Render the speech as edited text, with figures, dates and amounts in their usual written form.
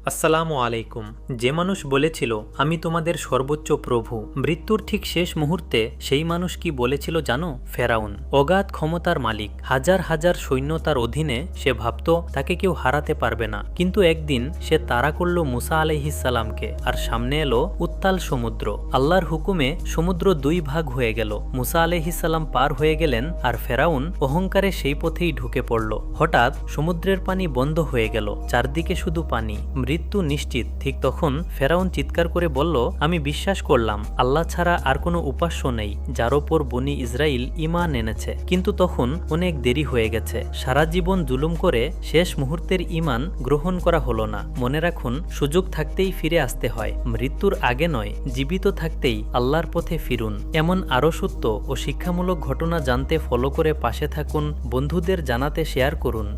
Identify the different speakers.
Speaker 1: আসসালামু আলাইকুম। যে মানুষ বলেছিল আমি তোমাদের সর্বোচ্চ প্রভু, মৃত্যুর ঠিক শেষ মুহূর্তে সেই মানুষ কি বলেছিল জানো? ফেরাউন, অগাধ ক্ষমতার মালিক, হাজার হাজার সৈন্য তার অধীনে। সে ভাবত তাকে কেউ হারাতে পারবে না। কিন্তু একদিন সে তাড়া করল মুসা আলাইহিসসালামকে, আর সামনে এলো উত্তাল সমুদ্র। আল্লাহর হুকুমে সমুদ্র দুই ভাগ হয়ে গেল। মুসা আলাইহিসসালাম পার হয়ে গেলেন, আর ফেরাউন অহংকারে সেই পথেই ঢুকে পড়ল। হঠাৎ সমুদ্রের পানি বন্ধ হয়ে গেল, চারদিকে শুধু পানি, মৃত্যু নিশ্চিত। ঠিক তখন ফেরাউন চিৎকার করে বলল, আমি বিশ্বাস করলাম আল্লাহ ছাড়া আর কোনো উপাস্য নেই, যার ওপর বনি ইসরাইল ঈমান এনেছে। কিন্তু তখন অনেক দেরি হয়ে গেছে। সারা জীবন জুলুম করে শেষ মুহূর্তের ঈমান গ্রহণ করা হলো না। মনে রাখুন, সুযোগ থাকতেই ফিরে আসতে হয়, মৃত্যুর আগে নয়। জীবিত থাকতেই আল্লাহর পথে ফিরুন। এমন আরও সত্য ও শিক্ষামূলক ঘটনা জানতে ফলো করে পাশে থাকুন, বন্ধুদের জানাতে শেয়ার করুন।